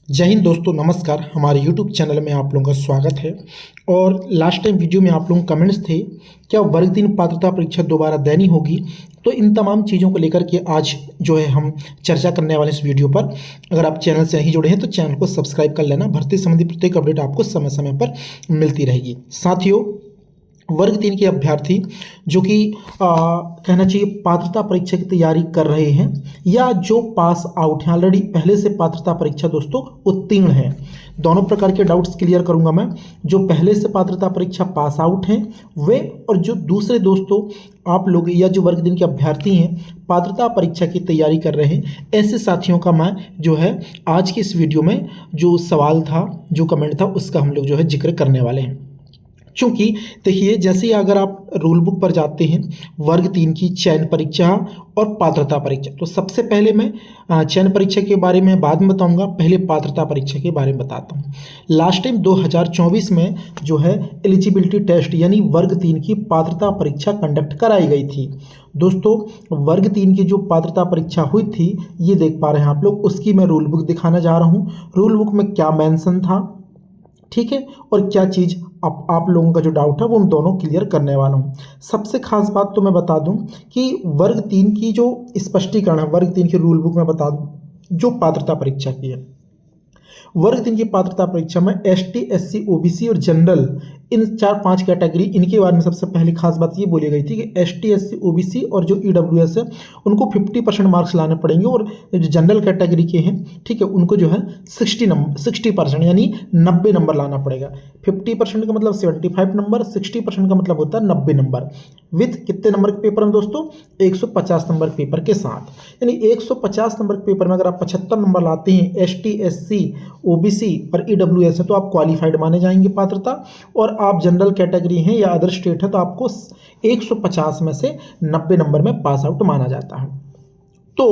जय हिंद दोस्तों, नमस्कार। हमारे YouTube चैनल में आप लोगों का स्वागत है। और लास्ट टाइम वीडियो में आप लोगों के कमेंट्स थे क्या वर्ग 3 पात्रता परीक्षा दोबारा देनी होगी। तो इन तमाम चीज़ों को लेकर के आज जो है हम चर्चा करने वाले इस वीडियो पर। अगर आप चैनल से नहीं जुड़े हैं तो चैनल को सब्सक्राइब कर लेना। भर्ती संबंधी प्रत्येक अपडेट आपको समय समय पर मिलती रहेगी। साथियों, वर्ग 3 के अभ्यर्थी जो कि कहना चाहिए पात्रता परीक्षा की तैयारी कर रहे हैं या जो पास आउट हैं, ऑलरेडी पहले से पात्रता परीक्षा दोस्तों उत्तीर्ण है, दोनों प्रकार के डाउट्स क्लियर करूंगा मैं। जो पहले से पात्रता परीक्षा पास आउट हैं वे, और जो दूसरे दोस्तों आप लोग या जो वर्ग 3 के अभ्यर्थी हैं पात्रता परीक्षा की तैयारी कर रहे हैं, ऐसे साथियों का मैं जो है आज की इस वीडियो में जो सवाल था, जो कमेंट था, उसका हम लोग जो है जिक्र करने वाले हैं। क्योंकि देखिए, जैसे ही अगर आप रूल बुक पर जाते हैं वर्ग 3 की चयन परीक्षा और पात्रता परीक्षा, तो सबसे पहले मैं चयन परीक्षा के बारे में बाद में बताऊंगा, पहले पात्रता परीक्षा के बारे में बताता हूं। लास्ट टाइम 2024 में जो है एलिजिबिलिटी टेस्ट यानी वर्ग 3 की पात्रता परीक्षा कंडक्ट कराई गई थी। दोस्तों, वर्ग 3 की जो पात्रता परीक्षा हुई थी, ये देख पा रहे हैं आप लोग, उसकी मैं रूल बुक दिखाने जा रहा हूँ। रूल बुक में क्या मेंशन था, ठीक है, और क्या चीज़ आप लोगों का जो डाउट है वो मैं दोनों क्लियर करने वाला हूँ। सबसे खास बात तो मैं बता दूं कि वर्ग 3 की जो स्पष्टीकरण है, वर्ग 3 की रूल बुक में बता दूं जो पात्रता परीक्षा की है। वर्ग 3 की पात्रता परीक्षा में ST SC OBC और जनरल, इन 4-5 कैटेगरी, इनके बारे में सबसे पहली खास बात ये बोली गई थी कि ST SC OBC और जो EWS है उनको 50% मार्क्स लाने पड़ेंगे, और जो जनरल कैटेगरी के हैं, ठीक है, उनको जो है 60% यानी 90 नंबर लाना पड़ेगा। 50% का मतलब 75 नंबर, 60% का मतलब होता है 90 नंबर। विथ कितने नंबर के पेपर में दोस्तों? 150 नंबर पेपर के साथ। यानी 150 नंबर के पेपर में अगर आप 75 नंबर लाते हैं ST SC OBC और EWS है तो आप क्वालिफाइड माने जाएंगे पात्रता, और आप जनरल कैटेगरी हैं या अदर स्टेट है तो आपको 150 में से 90 नंबर में पास आउट माना जाता है। तो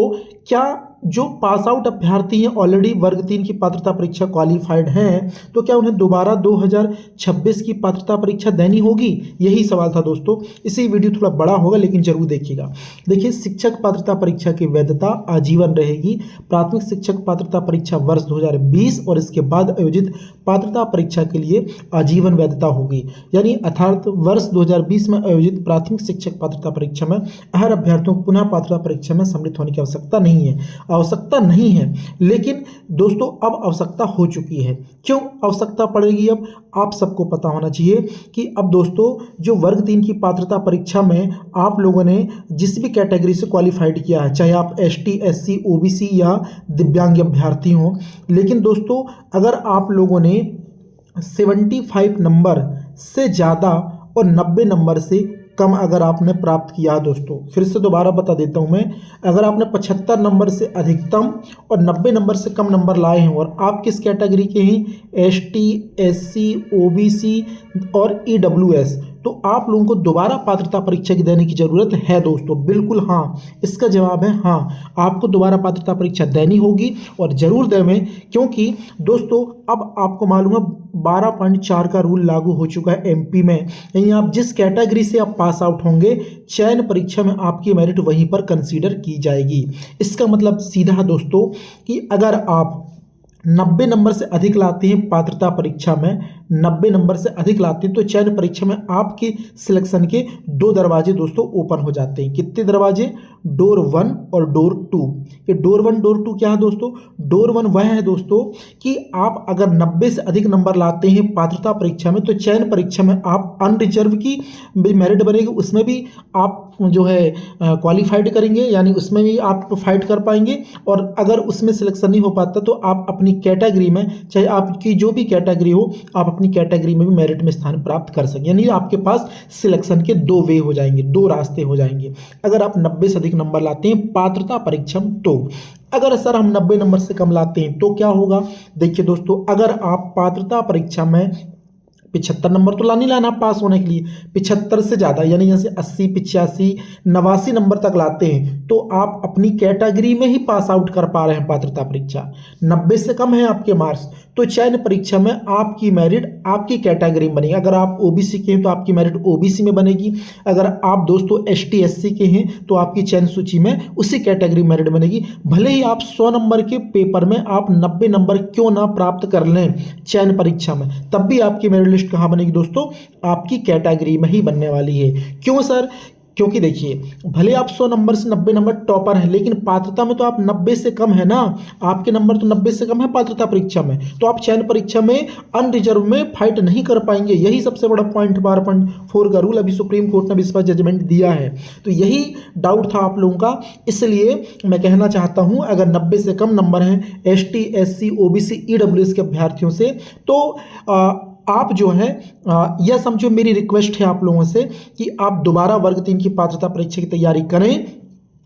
क्या जो पास आउट अभ्यर्थी हैं ऑलरेडी वर्ग 3 की पात्रता परीक्षा क्वालिफाइड हैं, तो क्या उन्हें दोबारा 2026 की पात्रता परीक्षा देनी होगी? यही सवाल था दोस्तों। इसी वीडियो थोड़ा बड़ा होगा लेकिन जरूर देखिएगा। देखिए, शिक्षक पात्रता परीक्षा की वैधता आजीवन रहेगी। प्राथमिक शिक्षक पात्रता परीक्षा वर्ष 2020 और इसके बाद आयोजित पात्रता परीक्षा के लिए आजीवन वैधता होगी। यानी अर्थात वर्ष 2020 में आयोजित प्राथमिक शिक्षक पात्रता परीक्षा में हर अभ्यर्थियों को पुनः पात्रता परीक्षा में सम्मिलित होने की आवश्यकता नहीं है। लेकिन दोस्तों अब आवश्यकता हो चुकी है। क्यों आवश्यकता पड़ेगी? अब आप सबको पता होना चाहिए कि अब दोस्तों जो वर्ग 3 की पात्रता परीक्षा में आप लोगों ने जिस भी कैटेगरी से क्वालिफाइड किया है, चाहे आप ST SC OBC या दिव्यांग अभ्यर्थी हो, लेकिन दोस्तों अगर आप लोगों ने 75 नंबर से ज़्यादा और 90 नंबर से कम अगर आपने प्राप्त किया, दोस्तों फिर से दोबारा बता देता हूं मैं, अगर आपने 75 नंबर से अधिकतम और 90 नंबर से कम नंबर लाए हैं और आप किस कैटेगरी के हैं, ST SC OBC और EWS, तो आप लोगों को दोबारा पात्रता परीक्षा की देने की जरूरत है दोस्तों। बिल्कुल हाँ, इसका जवाब है हाँ, आपको दोबारा पात्रता परीक्षा देनी होगी और जरूर देवें, क्योंकि दोस्तों अब आपको मालूम है 12.4 का रूल लागू हो चुका है MP में। यानी आप जिस कैटेगरी से आप पास आउट होंगे चयन परीक्षा में आपकी मेरिट वहीं पर कंसीडर की जाएगी। इसका मतलब सीधा दोस्तों कि अगर आप 90 नंबर से अधिक लाते हैं पात्रता परीक्षा में, 90 नंबर से अधिक लाते हैं तो चयन परीक्षा में आपके सिलेक्शन के 2 दरवाजे दोस्तों ओपन हो जाते हैं। कितने दरवाजे? डोर 1 और डोर 2। ये डोर 1 डोर 2 क्या है दोस्तों? डोर 1 वह है दोस्तों कि आप अगर 90 से अधिक नंबर लाते हैं पात्रता परीक्षा में तो चयन परीक्षा में आप अनरिजर्व की मेरिट बनेगी, उसमें भी आप जो है क्वालिफाइड करेंगे, यानी उसमें भी आप फाइट कर पाएंगे। और अगर उसमें सिलेक्शन नहीं हो पाता तो आप अपनी कैटेगरी में, चाहे आपकी जो भी कैटेगरी हो, आप अपनी कैटेगरी में भी मेरिट में स्थान प्राप्त कर सकें। यानी आपके पास सिलेक्शन के 2 वे हो जाएंगे, 2 रास्ते हो जाएंगे अगर आप 90 से अधिक नंबर लाते हैं पात्रता परीक्षा में। तो अगर सर हम 90 नंबर से कम लाते हैं तो क्या होगा? देखिए दोस्तों, अगर आप पात्रता परीक्षा में 75 नंबर तो लानी लाना पास होने के लिए, 75 से ज़्यादा यानी जैसे 80, 85, 89 नंबर तक लाते हैं तो आप अपनी कैटेगरी में ही पास आउट कर पा रहे हैं पात्रता परीक्षा। 90 से कम है आपके मार्क्स तो चयन परीक्षा में आपकी मेरिट आपकी कैटेगरी में बनेगी। अगर आप ओबीसी के हैं तो आपकी मेरिट ओबीसी में बनेगी, अगर आप दोस्तों एसटी एससी के हैं तो आपकी चयन सूची में उसी कैटेगरी में मेरिट बनेगी। भले ही आप 100 नंबर के पेपर में आप 90 नंबर क्यों ना प्राप्त कर लें चयन परीक्षा में, तब भी आपकी मेरिट लिस्ट कहाँ बनेगी दोस्तों, आपकी कैटेगरी में ही बनने वाली है। क्यों सर? क्योंकि देखिए भले आप 100 नंबर से 90 नंबर टॉपर हैं लेकिन पात्रता में तो आप 90 से कम है ना, आपके नंबर तो 90 से कम है पात्रता परीक्षा में, तो आप चयन परीक्षा में अनरिजर्व में फाइट नहीं कर पाएंगे। यही सबसे बड़ा पॉइंट 12.4 का रूल अभी सुप्रीम कोर्ट ने इस पर जजमेंट दिया है। तो यही डाउट था आप लोगों का, इसलिए मैं कहना चाहता हूं अगर 90 से कम नंबर हैं एसटी एससी ओबीसी ईडब्ल्यूएस के अभ्यर्थियों से तो आप जो है यह समझो मेरी रिक्वेस्ट है आप लोगों से कि आप दोबारा वर्ग 3 की पात्रता परीक्षा की तैयारी करें।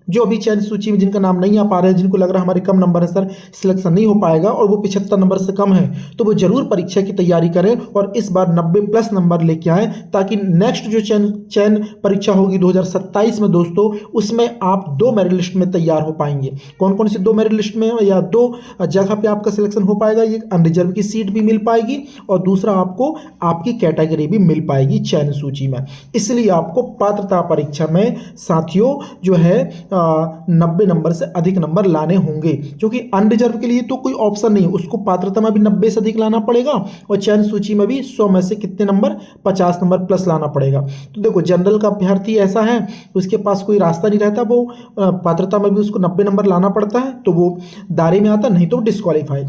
जो अभी चयन सूची में जिनका नाम नहीं आ पा रहे हैं, जिनको लग रहा है हमारे कम नंबर है सर सिलेक्शन नहीं हो पाएगा और वो 75 नंबर से कम है, तो वो जरूर परीक्षा की तैयारी करें और इस बार 90 प्लस नंबर लेके आएँ ताकि नेक्स्ट जो चयन परीक्षा होगी 2027 में दोस्तों उसमें आप 2 मेरिट लिस्ट में तैयार हो पाएंगे। कौन कौन सी 2 मेरिट लिस्ट में या 2 जगह पे आपका सिलेक्शन हो पाएगा, एक अनरिजर्व की सीट भी मिल पाएगी और दूसरा आपको आपकी कैटेगरी भी मिल पाएगी चयन सूची में। इसलिए आपको पात्रता परीक्षा में साथियों जो है 90 नंबर से अधिक नंबर लाने होंगे, क्योंकि अनरिजर्व के लिए तो कोई ऑप्शन नहीं है, उसको पात्रता में भी 90 से अधिक लाना पड़ेगा और चयन सूची में भी 100 में से कितने नंबर 50 नंबर प्लस लाना पड़ेगा। तो देखो जनरल का अभ्यर्थी ऐसा है उसके पास कोई रास्ता नहीं रहता, वो पात्रता में भी उसको 90 नंबर लाना पड़ता है तो वो दायरे में आता, नहीं तो डिस्क्वालीफाई।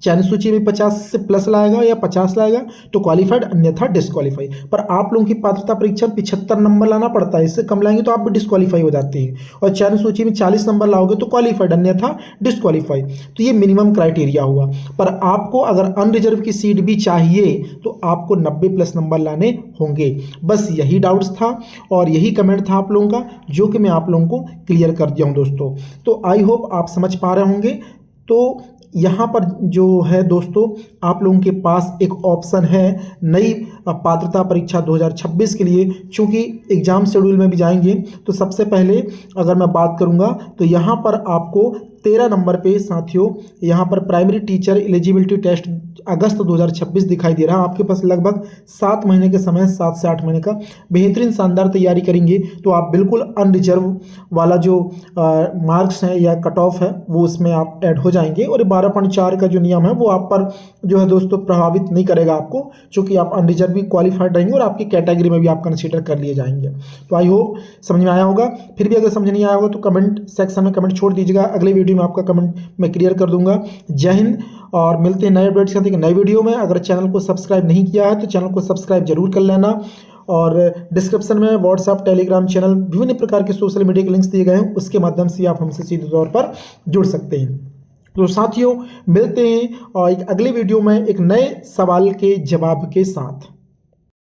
चयन सूची में 50 से प्लस लाएगा या 50 लाएगा तो क्वालिफाइड, अन्यथा डिस्क्वालीफाई। पर आप लोगों की पात्रता परीक्षा 75 नंबर लाना पड़ता है, इससे कम लाएंगे तो आप भी डिस्क्वालीफाई हो जाते हैं और चयन सूची में 40 नंबर लाओगे तो क्वालिफाइड, अन्यथा डिस्क्वालीफाई। तो ये मिनिमम क्राइटेरिया हुआ। पर आपको अगर अनरिजर्व की सीट भी चाहिए तो आपको 90 प्लस नंबर लाने होंगे। बस यही डाउट्स था और यही कमेंट था आप लोगों का जो कि मैं आप लोगों को क्लियर कर दिया हूँ दोस्तों। तो आई होप आप समझ पा रहे होंगे। तो यहाँ पर जो है दोस्तों आप लोगों के पास एक ऑप्शन है नई पात्रता परीक्षा 2026 के लिए, चूँकि एग्ज़ाम शेड्यूल में भी जाएंगे तो सबसे पहले अगर मैं बात करूँगा तो यहाँ पर आपको 13 नंबर पे साथियों यहाँ पर प्राइमरी टीचर एलिजिबिलिटी टेस्ट अगस्त 2026 दिखाई दे रहा है। आपके पास लगभग 7 महीने के समय, 7 से 8 महीने का बेहतरीन शानदार तैयारी करेंगे तो आप बिल्कुल अनरिजर्व वाला जो मार्क्स हैं या कट ऑफ है वो उसमें आप ऐड हो जाएंगे और 12.4 का जो नियम है वो आप पर जो है दोस्तों प्रभावित नहीं करेगा आपको, चूँकि आप अनरिजर्व भी क्वालिफाइड रहेंगे और आपकी कैटेगरी में भी आप कंसिडर कर लिए जाएंगे। तो आई होप समझ में आया होगा। फिर भी अगर समझ नहीं आया होगा तो कमेंट सेक्शन में कमेंट छोड़ दीजिएगा, अगले वीडियो में आपका कमेंट मैं क्लियर कर दूंगा। जय हिंद और मिलते हैं नए अपडेट्स के साथ एक नए वीडियो में। अगर चैनल को सब्सक्राइब नहीं किया है तो चैनल को सब्सक्राइब जरूर कर लेना और डिस्क्रिप्शन में व्हाट्सएप टेलीग्राम चैनल विभिन्न प्रकार के सोशल मीडिया के लिंक्स दिए गए हैं, उसके माध्यम से आप हमसे सीधे तौर पर जुड़ सकते हैं। तो साथियों मिलते हैं और एक अगले वीडियो में एक नए सवाल के जवाब के साथ।